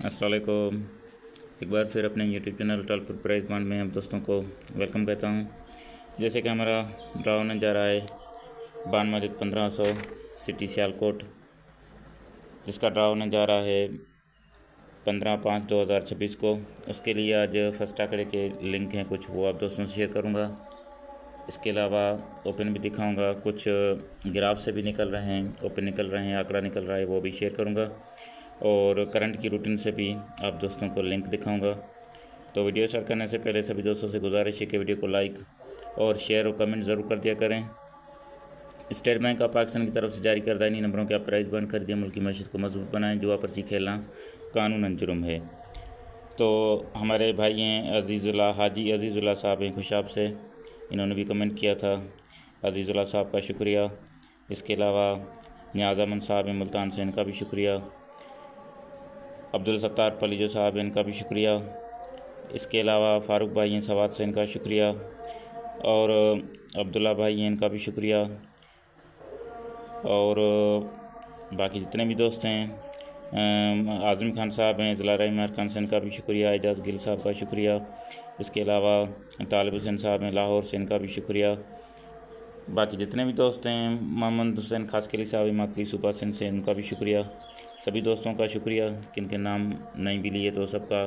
अस्सलाम वालेकुम। एक बार फिर अपने यूट्यूब चैनल टॉलपुर प्राइस बॉन्ड में आप दोस्तों को वेलकम कहता हूँ। जैसे कि हमारा ड्रा होने जा रहा है बान माजिद 1500 सिटी सियालकोट, जिसका ड्रा होने जा रहा है 15/5/2026 को। उसके लिए आज फर्स्ट आंकड़े के लिंक हैं कुछ, वो आप दोस्तों से शेयर करूँगा। इसके अलावा ओपन भी दिखाऊंगा, कुछ ग्राफ से भी निकल रहे हैं, ओपन निकल रहे हैं, आंकड़ा निकल रहा है, वो भी शेयर करूंगा। और करंट की रूटीन से भी आप दोस्तों को लिंक दिखाऊंगा। तो वीडियो स्टार्ट करने से पहले सभी दोस्तों से गुजारिश है कि वीडियो को लाइक और शेयर और कमेंट ज़रूर कर दिया करें। स्टेट बैंक ऑफ पाकिस्तान की तरफ से जारी करदा इन्हीं नंबरों के आप प्राइस बंद कर दिए, मुल्क की मैशत को मजबूत बनाएं। जुआ पर्ची खेलना कानूनन जुर्म है। तो हमारे भाई हैं हाजी अजीज़ुल्लाह साहब हैं खुशाब से, इन्होंने भी कमेंट किया था। अजीज़ुल्लाह साहब का शुक्रिया। इसके अलावा नियाज़ अमन साहब हैं मुल्तान से, इनका भी शुक्रिया। अब्दुल सत्तार पलीजो साहब हैं, इनका भी शुक्रिया। इसके अलावा फ़ारूक भाई हैं सवात से, इनका शुक्रिया। और अब्दुल्ला भाई हैं, इनका भी शुक्रिया। और बाकी जितने भी दोस्त हैं, आज़म खान साहब हैं ज़िला इमरान खान से, इनका भी शुक्रिया। एजाज़ गिल साहब का शुक्रिया। इसके अलावा तालिब हुसैन साहब हैं लाहौर से, इनका भी शुक्रिया। बाकी जितने भी दोस्त हैं, मोहम्मद हुसैन खासकली साहब मातली सुबह से, इनका भी शुक्रिया। सभी दोस्तों का शुक्रिया, किन के नाम नहीं भी लिए तो सबका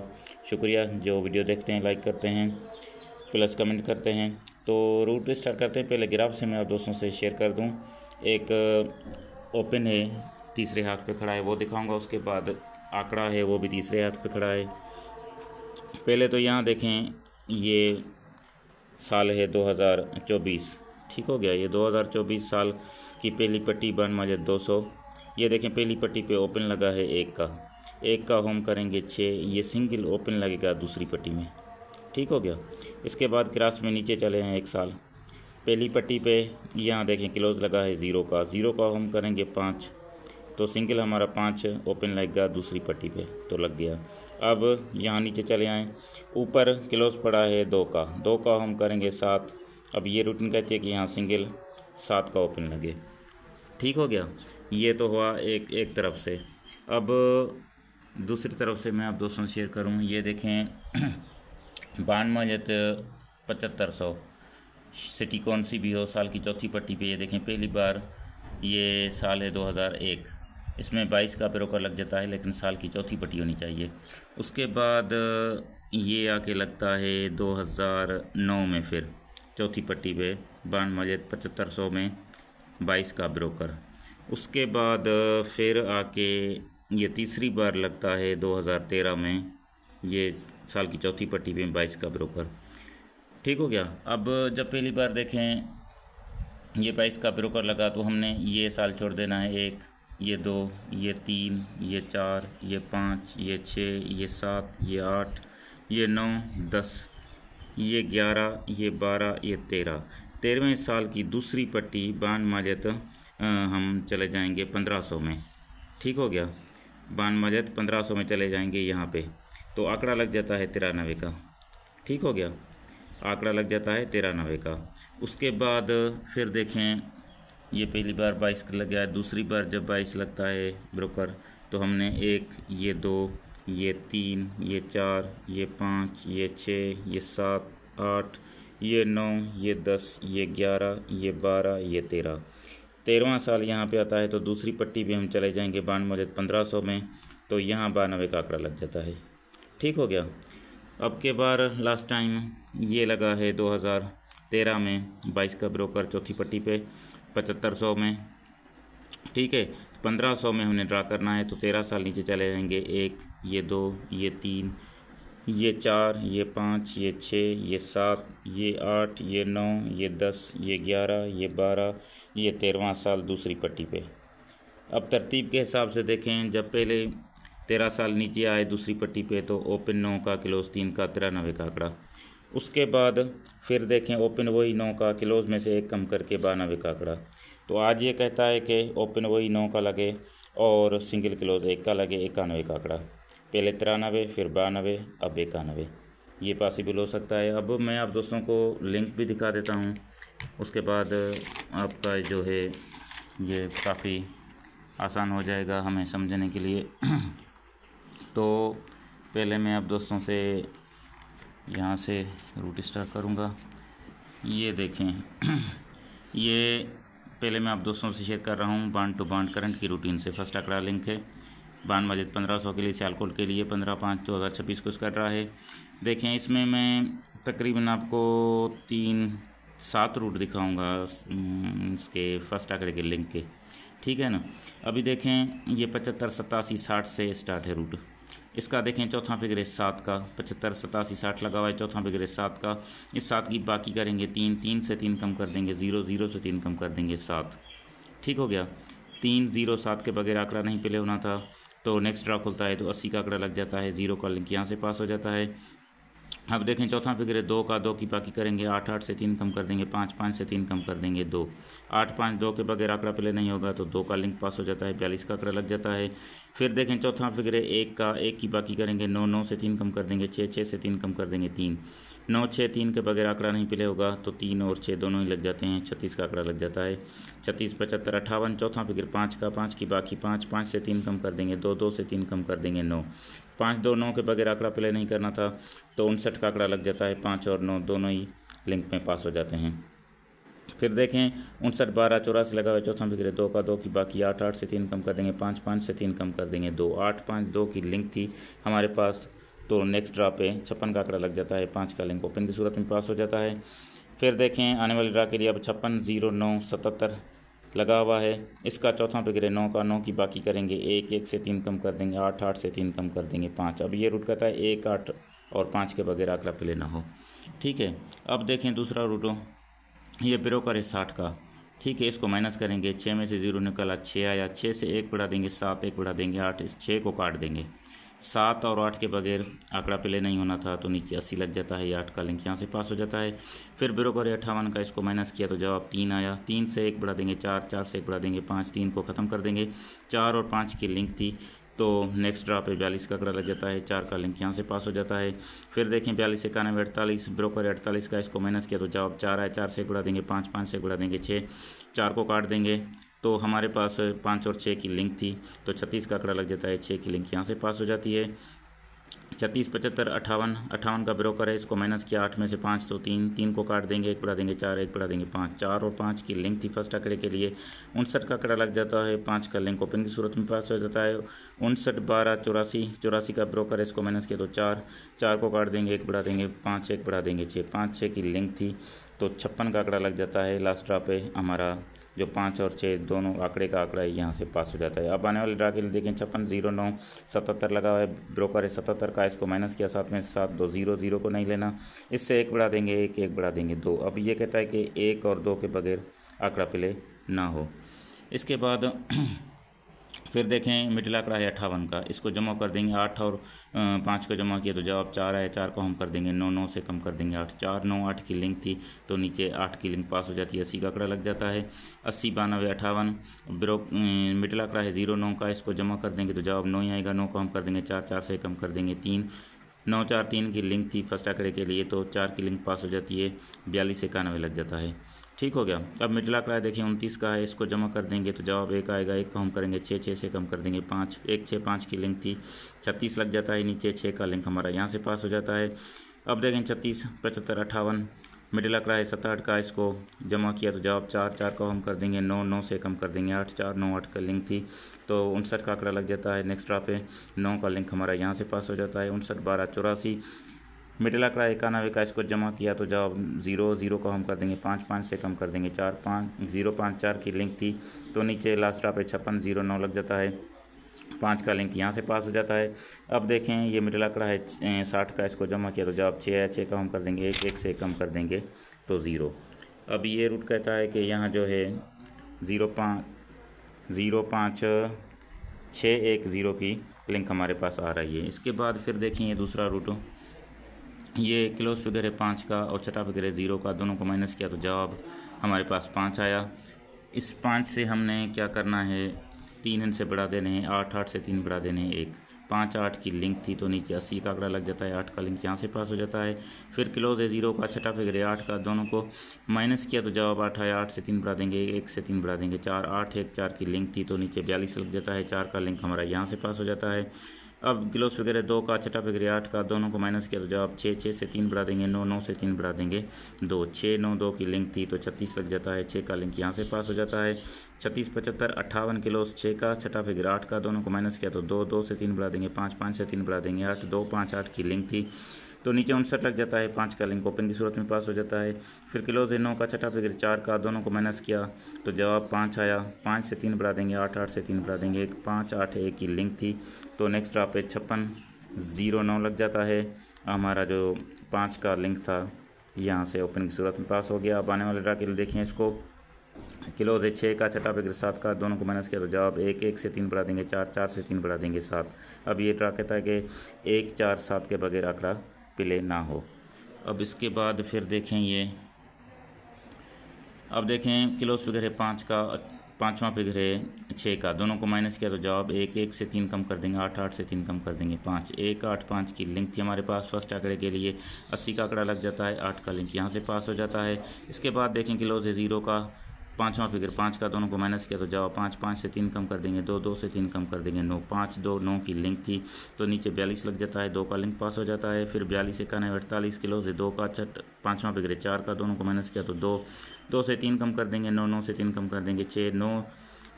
शुक्रिया, जो वीडियो देखते हैं, लाइक करते हैं, प्लस कमेंट करते हैं। तो रूट स्टार्ट करते हैं। पहले ग्राफ से मैं आप दोस्तों से शेयर कर दूं। एक ओपन है, तीसरे हाथ पे खड़ा है, वो दिखाऊंगा। उसके बाद आंकड़ा है, वो भी तीसरे हाथ पे खड़ा है। पहले तो यहाँ देखें, ये साल है 2024, ठीक हो गया। ये 2024 साल की पहली पट्टी बान माजिद 200। ये देखें पहली पट्टी पे ओपन लगा है एक का होम करेंगे 6, ये सिंगल ओपन लगेगा दूसरी पट्टी में, ठीक हो गया। इसके बाद क्रॉस में नीचे चले हैं एक साल, पहली पट्टी पे यहाँ देखें क्लोज लगा है 0 का होम करेंगे 5, तो सिंगल हमारा 5 ओपन लगेगा दूसरी पट्टी पे, तो लग गया। अब यहाँ नीचे चले आएँ, ऊपर क्लोज पड़ा है 2 का होम करेंगे 7। अब ये रूटीन कहती है कि यहाँ सिंगल 7 का ओपन लगे, ठीक हो गया। ये तो हुआ एक तरफ से। अब दूसरी तरफ से मैं आप दोस्तों से शेयर करूँ। ये देखें बान माजिद 7500 सिटी कौन सी भी हो, साल की चौथी पट्टी पे। ये देखें पहली बार, ये साल है 2001, इसमें 22 का ब्रोकर लग जाता है, लेकिन साल की चौथी पट्टी होनी चाहिए। उसके बाद ये आके लगता है 2009 में, फिर चौथी पट्टी पे बान माजिद 7500 में 22 का ब्रोकर। उसके बाद फिर आके ये तीसरी बार लगता है 2013 में, ये साल की चौथी पट्टी पे 22 का ब्रोकर, ठीक हो गया। अब जब पहली बार देखें ये 22 का ब्रोकर लगा, तो हमने ये साल छोड़ देना है 1, ये 2, ये 3, ये 4, ये 5, ये 6, ये 7, ये 8, ये 9, 10, ये 11, ये 12, ये 13वें साल की दूसरी पट्टी बान माजिद हम चले जाएंगे 1500 में, ठीक हो गया। बान माजिद 1500 में चले जाएंगे यहाँ पे, तो आंकड़ा लग जाता है 93 का, ठीक हो गया। आंकड़ा लग जाता है 93 का। उसके बाद फिर देखें, ये पहली बार 22 का लग गया, दूसरी बार जब 22 लगता है ब्रोकर, तो हमने 1, ये 2, ये 3, ये 4, ये 5, ये 6, ये 7, 8, ये 9, ये 10, ये 11, ये 12, ये 13वां साल यहाँ पे आता है, तो दूसरी पट्टी भी हम चले जाएंगे बान माजिद 1500 में, तो यहाँ 92 का आंकड़ा लग जाता है, ठीक हो गया। अब के बार लास्ट टाइम ये लगा है 2013 में 22 का ब्रोकर चौथी पट्टी पे 7500 में, ठीक है। 1500 में हमने ड्रा करना है, तो 13 साल नीचे चले जाएंगे। 1, ये 2, ये 3, ये 4, ये 5, ये 6, ये 7, ये 8, ये 9, ये 10, ये 11, ये 12, ये 13वां साल दूसरी पट्टी पे। अब तरतीब के हिसाब से देखें, जब पहले 13 साल नीचे आए दूसरी पट्टी पे, तो ओपन 9 का, क्लोज 3 का, 93 का आंकड़ा। उसके बाद फिर देखें ओपन वही 9 का, क्लोज में से 1 कम करके 92 का आंकड़ा। तो आज ये कहता है कि ओपन वही 9 का लगे और सिंगल क्लोज 1 का लगे, 91 का आंकड़ा। पहले 93, फिर 92, अब 91, ये पॉसिबल हो सकता है। अब मैं आप दोस्तों को लिंक भी दिखा देता हूँ, उसके बाद आपका जो है ये काफ़ी आसान हो जाएगा हमें समझने के लिए। तो पहले मैं अब दोस्तों से यहाँ से रूट स्टार्ट करूँगा। ये देखें ये पहले मैं आप दोस्तों से शेयर कर रहा हूँ बांड टू बांड करंट की रूटीन से। फर्स्ट आंकड़ा लिंक है बांड मस्जिद 1500 के लिए, सियालकोट के लिए 15/5/2026 को कर रहा है। देखें इसमें मैं तकरीबन आपको 7 रूट दिखाऊंगा इसके फर्स्ट आंकड़े के लिंक के, ठीक है ना। अभी देखें ये 75 87 60 से स्टार्ट है रूट। इसका देखें चौथा फिगर है 7 का, 75 87 60 लगा हुआ है, चौथा फिगर है 7 का। इस 7 की बाकी करेंगे 3, 3 से 3 कम कर देंगे 0, 0 से 3 कम कर देंगे 7, ठीक हो गया। 3 0 7 के बगैर आंकड़ा नहीं पहले होना था, तो नेक्स्ट ड्रा खुलता है तो 80 का आंकड़ा लग जाता है, 0 का लिंक यहाँ से पास हो जाता है। अब देखें चौथा फिगर है 2 का, 2 की बाकी करेंगे 8 8 से 3 कम कर देंगे 5, 5 से 3 कम कर देंगे 2, 8 5 2 के बगैर आंकड़ा प्ले नहीं होगा तो 2 का लिंक पास हो जाता है, 42 का आंकड़ा लग जाता है। फिर देखें चौथा फिगर है 1 का, 1 की बाकी करेंगे 9 9 से 3 कम कर देंगे 6 6 से 3 कम कर देंगे 3, 9 6 3 के बगैर आंकड़ा नहीं प्ले होगा तो 3 और 6 दोनों ही लग जाते हैं, 36 का आंकड़ा लग जाता है। 36 75 58 चौथा फिगर 5 का, 5 की बाकी 5, 5 से 3 कम कर देंगे 2, 2 से 3 कम कर देंगे 9, 5 2 9 के बगैर आंकड़ा प्ले नहीं करना था तो 59 का आंकड़ा लग जाता है, 5 और 9 दोनों ही लिंक में पास हो जाते हैं। फिर देखें 59 12 84 लगा हुआ है, चौथा फिगर 2 का, 2 की बाकी 8 8 से 3 कम कर देंगे 5, 5 से 3 कम कर देंगे 2, 8 5 2 की लिंक थी हमारे पास, तो नेक्स्ट ड्रा पे 56 का आंकड़ा लग जाता है, 5 का लिंक ओपन की सूरत में पास हो जाता है। फिर देखें आने वाले ड्रा के लिए अब 56 0 9 77 लगा हुआ है। इसका चौथा फिगर है 9 का, 9 की बाकी करेंगे 1 1 से 3 कम कर देंगे 8 8 से 3 कम कर देंगे 5। अब ये रूट कहता है 1 8 और 5 के बगैर आंकड़ा प्ले ना हो, ठीक है। अब देखें दूसरा रूटो, ये ब्रोकर है 60 का, ठीक है। इसको माइनस करेंगे 6 में से 0 निकला 6 आया, 6 से 1 बढ़ा देंगे 7, 1 बढ़ा देंगे 8, इस 6 को काट देंगे। 7 और 8 के बगैर आंकड़ा प्ले नहीं होना था तो नीचे 80 लग जाता है, 8 का लिंक यहाँ से पास हो जाता है। फिर ब्रोकर है 58 का, इसको माइनस किया तो जवाब 3 आया, 3 से 1 बढ़ा देंगे 4, 4 से 1 बढ़ा देंगे 5, 3 को ख़त्म कर देंगे, 4 और 5 की लिंक थी तो नेक्स्ट ड्रा पे 42 का आंकड़ा लग जाता है, 4 का लिंक यहाँ से पास हो जाता है। फिर देखें 42 91 48 ब्रोकर है 48 का, इसको माइनस किया तो जवाब 4 आया, 4 से 1 बढ़ा देंगे 5, 5 से 1 बढ़ा देंगे 6, 4 को काट देंगे तो हमारे पास 5 और 6 की लिंक थी तो 36 का आंकड़ा लग जाता है, 6 की लिंक यहाँ से पास हो जाती है। 36 75 58 का ब्रोकर है, इसको माइनस किया 8 में से 5 तो 3, 3 को काट देंगे 1 बढ़ा देंगे 4, 1 बढ़ा देंगे 5, 4 और 5 की लिंक थी फर्स्ट आंकड़े के लिए, 59 का आंकड़ा लग जाता है, 5 का लिंक ओपन की सूरत में पास हो जाता है। 59 12 84 का ब्रोकर है, इसको माइनस किया तो 4, 4 को काट देंगे 1 बढ़ा देंगे 5, 1 बढ़ा देंगे 6, 5 6 की लिंक थी तो 56 का आंकड़ा लग जाता है। लास्ट ड्रा पे हमारा जो 5 और 6 दोनों आंकड़े का आंकड़ा है यहाँ से पास हो जाता है। अब आने वाले ड्रा के लिए देखें 56 0 9 77 लगा हुआ है, ब्रोकर है 77 का, इसको माइनस किया 7 में से 7 2 0 0 को नहीं लेना, इससे 1 बढ़ा देंगे 1 1 बढ़ा देंगे 2। अब ये कहता है कि 1 और 2 के बगैर आंकड़ा प्ले ना हो। इसके बाद फिर देखें मिडिल आंकड़ा है 58 का, इसको जमा कर देंगे 8 और 5 को जमा किया तो जवाब 4 आया, 4 को हम कर देंगे 9, 9 से कम कर देंगे 8, 4 9 8 की लिंक थी तो नीचे 8 की लिंक पास हो जाती है, 80 का आंकड़ा लग जाता है। 80 92 58 मिडिल आंकड़ा है 0 9 का, इसको जमा कर देंगे तो जवाब 9 ही आएगा, 9 को हम कर देंगे 4, 4 से कम कर देंगे 3, 9 4 3 की लिंक थी फर्स्ट आंकड़े के लिए तो 4 की लिंक पास हो जाती है, 42 91 लग जाता है, ठीक हो गया। अब मिडिल आंकड़ा देखिए 29 का है, इसको जमा कर देंगे तो जवाब 1 आएगा, 1 को हम करेंगे 6, 6 से कम कर देंगे 5, 1 6 5 की लिंक थी, 36 लग जाता है, नीचे 6 का लिंक हमारा यहाँ से पास हो जाता है। अब देखें 36 75 58 मिडिल आंकड़ा है 67 का, इसको जमा किया तो जवाब 4, 4 को हम कर देंगे 9, 9 से कम कर देंगे 8, 4 9 8 का लिंक थी तो 59 का आंकड़ा लग जाता है। नेक्स्ट ड्रा पे 9 का लिंक हमारा यहाँ से पास हो जाता है। 59 12 84 मिडिल आंकड़ा 91 का, इसको जमा किया तो जवाब 0 0 को हम कर देंगे 5, 5 से कम कर देंगे 4, 5 0 5 4 की लिंक थी तो नीचे लास्ट ड्रा पे 56 0 9 लग जाता है, 5 का लिंक यहाँ से पास हो जाता है। अब देखें ये मिडिल आंकड़ा है 60 का, इसको जमा किया तो जवाब 6 है, 6 का हम कर देंगे 1, 1 से कम कर देंगे तो 0। अब ये रूट कहता है कि यहाँ जो है 0 5 6 1 0 की लिंक हमारे पास आ रही है। इसके बाद फिर देखें ये दूसरा रूट, ये क्लोज फिगर है 5 का और छठा फिगर है 0 का, दोनों को माइनस किया तो जवाब हमारे पास 5 आया। इस 5 से हमने क्या करना है, 3 इनसे बढ़ा देने हैं, 8 8 से 3 बढ़ा देने हैं 1, 5 8 की लिंक थी तो नीचे 80 का आंकड़ा लग जाता है, 8 का लिंक यहाँ से पास हो जाता है। फिर क्लोज है 0 का, छठा फिगर है 8 का, दोनों को माइनस किया तो जवाब 8 आया, 8 से 3 बढ़ा देंगे 1 से 3 बढ़ा देंगे 4, 8 1 4 की लिंक थी तो नीचे 42 लग जाता है, 4 का लिंक हमारा यहाँ से पास हो जाता है। अब किलोस वगैरह 2 का, छठा वगैरह 8 का, दोनों को माइनस किया तो जवाब 6, 6 से 3 बढ़ा देंगे 9, 9 से 3 बढ़ा देंगे 2, 6, 9, 2 की लिंक थी तो 36 लग जाता है, 6 का लिंक यहाँ से पास हो जाता है। 36, 75, 58 किलोस 6 का, छठा वगैरह 8 का, दोनों को माइनस किया तो 2, 2 से 3 बढ़ा देंगे 5, 5 से 3 बढ़ा देंगे 8, 2, 5, 8 की लिंक थी तो नीचे 59 लग जाता है, 5 का लिंक ओपन की सूरत में पास हो जाता है। फिर किलोज है 9 का, छठा फिगर 4 का, दोनों को माइनस किया तो जवाब 5 आया, 5 से 3 बढ़ा देंगे 8, 8 से 3 बढ़ा देंगे 1, 5, 8 1 की लिंक थी तो नेक्स्ट ड्रॉप पे 56, 0, 9 लग जाता है। हमारा जो 5 का लिंक था यहाँ से ओपन की सूरत में पास हो गया। अब आने वाले ड्रा के लिए देखें इसको, किलोज है 6 का, छठा फिगर 7 का, दोनों को माइनस किया तो जवाब 1, 1 से 3 बढ़ा देंगे 4, 4 से 3 बढ़ा देंगे 7। अब ये ड्रा कहता है कि 1, 4, 7 के बगैर आंकड़ा प्ले ना हो। अब इसके बाद फिर देखें ये, अब देखें किलोस फिगर है 5 का, पाँचवा फिगर है 6 का, दोनों को माइनस किया तो जवाब 1, 1 से 3 कम कर देंगे 8, 8 से 3 कम कर देंगे 5, 1, 8, 5 की लिंक थी हमारे पास फर्स्ट आंकड़े के लिए। 80 का आंकड़ा लग जाता है, 8 का लिंक यहाँ से पास हो जाता है। इसके बाद देखें किलोस है 0 का, पाँचवा फिगर 5 का, दोनों को माइनस किया तो जवाब 5, 5 से 3 कम कर देंगे 2, 2 से 3 कम कर देंगे 9, 5, 2, 9 की लिंक थी तो नीचे 42 लग जाता है, 2 का लिंक पास हो जाता है। फिर 42 91 48 किलो से 2 का, पाँचवा फिगर 4 का, दोनों को माइनस किया तो 2, 2 से 3 कम कर देंगे 9, 9 से 3 कम कर देंगे 6, 9,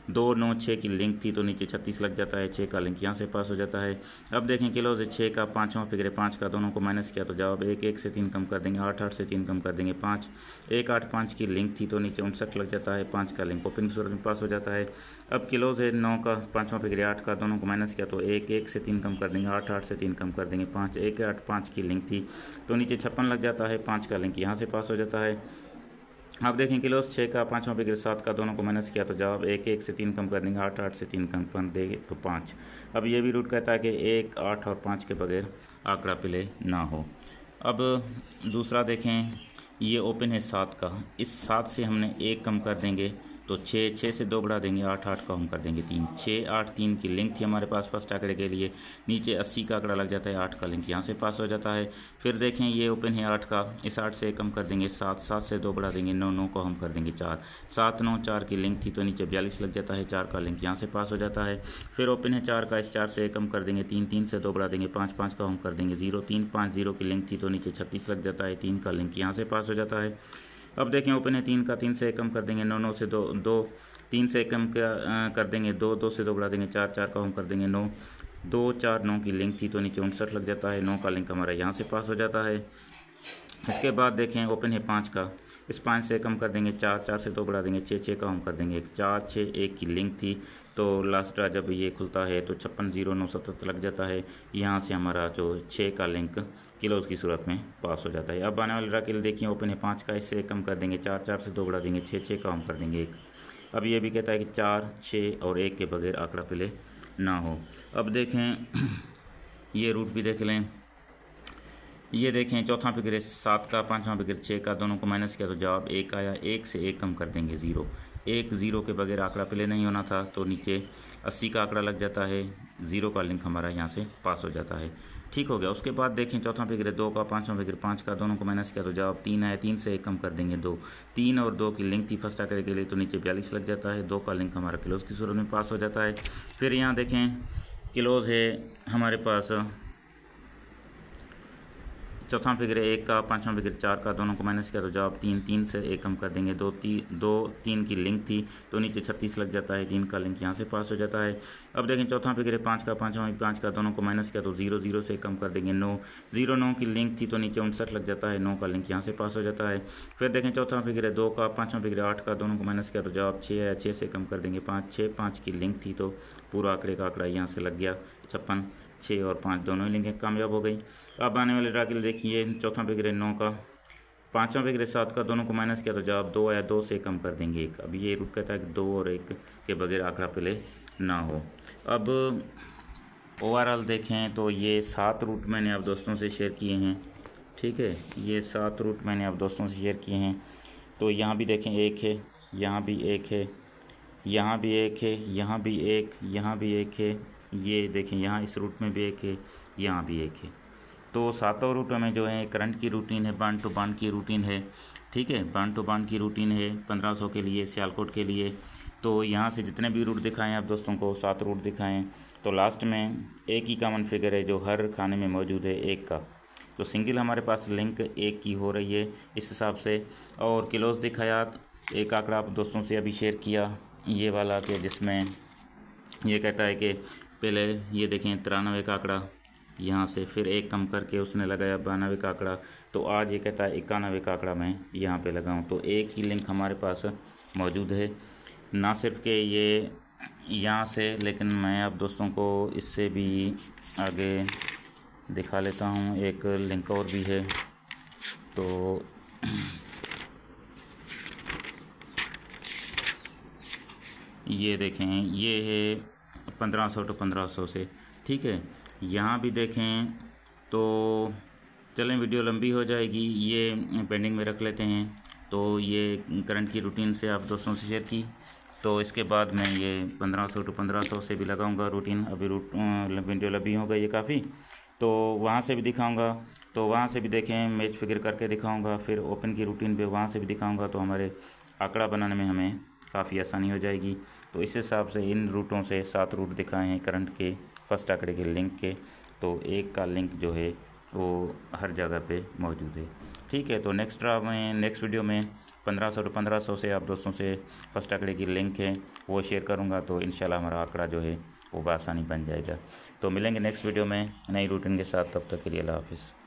2, 9, 6 की लिंक थी तो नीचे 36 लग जाता है, 6 का लिंक यहाँ से पास हो जाता है। अब देखें किलो से 6 का, पाँचवा फिगर 5 का, दोनों को माइनस किया तो जवाब 1, 1 से 3 कम कर देंगे 8, 8 से 3 कम कर देंगे 5, 1, 8, 5 की लिंक थी तो नीचे 59 लग जाता है, 5 का लिंक ओपन की सूरत में पास हो जाता है। अब किलो से 9 का, पाँचवा फिगर 8 का, दोनों को माइनस किया तो 1, 1 से 3 कम कर देंगे 8, 8 से 3 कम कर देंगे 5, 1, 8, 5 की लिंक थी तो नीचे 56 लग जाता है, 5 का लिंक यहाँ से पास हो जाता है। आप देखें किलोस 6 का, पाँचवा फिगर 7 का, दोनों को माइनस किया तो जवाब 1, 1 से 3 कम कर देंगे 8, 8 से 3 कम कर देंगे तो 5। अब ये भी रूट कहता है कि 1, 8 और 5 के बगैर आंकड़ा प्ले ना हो। अब दूसरा देखें, ये ओपन है 7 का, इस 7 से हमने 1 कम कर देंगे तो 6, 6 से 2 बढ़ा देंगे 8, 8 का हम कर देंगे 3, 6, 8, 3 की लिंक थी हमारे पास फर्स्ट आंकड़े के लिए। नीचे 80 का आंकड़ा लग जाता है, 8 का लिंक यहाँ से पास हो जाता है। फिर देखें ये ओपन है 8 का, इस 8 से कम कर देंगे 7, 7 से 2 बढ़ा देंगे 9, 9 को हम कर देंगे 4, 7, 9, 4 की लिंक थी तो नीचे 42 लग जाता है, 4 का लिंक यहाँ से पास हो जाता है। फिर ओपन है 4 का, इस 4 से कम कर देंगे 3, 3 से 2 बढ़ा देंगे 5, 5 का हम कर देंगे 0, 3, 5, 0 की लिंक थी तो नीचे 36 लग जाता है, 3 का लिंक यहाँ से पास हो जाता है। अब देखें ओपन है 3 का, 3 से कम कर देंगे 9, 9 से 2, 2, 3 से कम कर देंगे 2, 2 से 2 बढ़ा देंगे 4, 4 का हम कर देंगे 9, 2, 4, 9 की लिंक थी तो नीचे 59 लग जाता है, 9 का लिंक हमारा यहाँ से पास हो जाता है। इसके बाद देखें ओपन है 5 का, इस 5 से कम कर देंगे 4, 4 से 2 बढ़ा देंगे 6, 6 का हम कर देंगे 1, 4, 6, 1 की लिंक थी तो लास्ट ड्रा जब ये खुलता है तो 56, 0, 9, 77 लग जाता है। यहाँ से हमारा जो 6 का लिंक किलोज की सूरत में पास हो जाता है। अब आने वाले ड्रा के लिए देखिए ओपन है 5 का, इससे कम कर देंगे 4, 4 से 2 बढ़ा देंगे 6, 6 का हम कर देंगे 1। अब ये भी कहता है कि 4, 6 और 1 के बगैर आंकड़ा प्ले ना हो। अब देखें ये रूट भी देख लें, ये देखें चौथा फिगर 7 का, पाँचवा फिगर 6 का, दोनों को माइनस किया तो जवाब 1 आया, 1 से 1 कम कर देंगे 0, 1, 0 के बगैर आंकड़ा प्ले नहीं होना था तो नीचे 80 का आंकड़ा लग जाता है, 0 का लिंक हमारा यहाँ से पास हो जाता है। ठीक हो गया। उसके बाद देखें चौथा फिगर 2 का, पाँचवा फिगर 5 का, दोनों को माइनस किया तो जवाब 3 आया, 3 से 1 कम कर देंगे 2, 3 और 2 की लिंक थी फर्स्ट आंकड़े के लिए तो नीचे 42 लग जाता है, 2 का लिंक हमारा किलोज की सूरत में पास हो जाता है। फिर यहाँ देखें किलोज है हमारे पास चौथा फिगर 1 का, पाँचवा फिगर 4 का, दोनों को माइनस किया तो जवाब 3, 3 से 1 कम कर देंगे 2, 3 की लिंक थी तो नीचे 36 लग जाता है, 3 का लिंक यहाँ से पास हो जाता है। अब देखें चौथा फिगर 5 का, पाँचवा 5 का, दोनों को माइनस किया तो 0, 0 से कम कर देंगे 9, 0, 9 की लिंक थी तो नीचे 59 लग जाता है, 9 का लिंक यहाँ से पास हो जाता है। फिर देखें चौथा फिगर 2 का, पाँचवा फिगर 8 का, दोनों को माइनस किया तो जवाब 6 है, 6 से कम कर देंगे 5, 6, 5 की लिंक थी तो पूरा आंकड़े का आंकड़ा यहाँ से लग गया 56, 6 और 5 दोनों ही लिंकें कामयाब हो गई। अब आने वाले ड्रा के लिए देखिए चौथा फिगर 9 का, पाँचवा फिगर 7 का, दोनों को माइनस किया तो जवाब 2 आया, 2 से कम कर देंगे 1। अब ये रूट कहता है कि 2 और 1 के बगैर आंकड़ा प्ले ना हो। अब ओवरऑल देखें तो ये 7 रूट मैंने आप दोस्तों से शेयर किए हैं, ठीक है, ये 7 रूट मैंने आप दोस्तों से शेयर किए हैं। तो यहाँ भी देखें 1 है, यहाँ भी 1 है, यहाँ भी 1 है, यहाँ भी 1, यहाँ भी 1 है, ये देखें यहाँ इस रूट में भी 1 है, यहाँ भी 1 है। तो सातों रूटों में जो है करंट की रूटीन है, बाउंड टू बाउंड की रूटीन है, ठीक है, बाउंड टू बाउंड की रूटीन है 1500 के लिए, सियालकोट के लिए तो यहाँ से जितने भी रूट दिखाएं आप दोस्तों को 7 रूट दिखाएं, तो लास्ट में एक ही कॉमन फिगर है जो हर खाने में मौजूद है, एक का। तो सिंगल हमारे पास लिंक एक की हो रही है इस हिसाब से। और किलोस दिखाया, एक आंकड़ा आप दोस्तों से अभी शेयर किया ये वाला कि जिसमें ये कहता है कि पहले ये देखें 93 का आंकड़ा, यहाँ से फिर एक कम करके उसने लगाया 92 का आंकड़ा, तो आज ये कहता है 91 का आंकड़ा मैं यहाँ पे लगाऊँ। तो एक ही लिंक हमारे पास मौजूद है, ना सिर्फ कि ये यहाँ से, लेकिन मैं आप दोस्तों को इससे भी आगे दिखा लेता हूँ। एक लिंक और भी है, तो ये देखें, ये है 1500 to 1500 से, ठीक है। यहाँ भी देखें तो चलें वीडियो लंबी हो जाएगी, ये पेंडिंग में रख लेते हैं। तो ये करंट की रूटीन से आप दोस्तों से शेयर की, तो इसके बाद मैं ये 1500 to 1500 से भी लगाऊंगा रूटीन। अभी वीडियो लंबी हो गई है काफ़ी, तो वहाँ से भी दिखाऊंगा। तो वहाँ से भी देखें, मैच फिगर करके दिखाऊंगा, फिर ओपन की रूटीन पे वहाँ से भी दिखाऊंगा। तो हमारे आंकड़ा बनाने में हमें काफ़ी आसानी हो जाएगी। तो इस हिसाब से इन रूटों से 7 रूट दिखाए हैं करंट के फर्स्ट आंकड़े के लिंक के। तो एक का लिंक जो है वो हर जगह पे मौजूद है, ठीक है। तो नेक्स्ट वीडियो में 1500 to 1500 से आप दोस्तों से फर्स्ट आंकड़े की लिंक है वो शेयर करूँगा। तो इंशाल्लाह हमारा आंकड़ा जो है वो बआसानी बन जाएगा। तो मिलेंगे नेक्स्ट वीडियो में नई रूटीन के साथ, तब तक के लिए अल्लाह हाफ़िज़।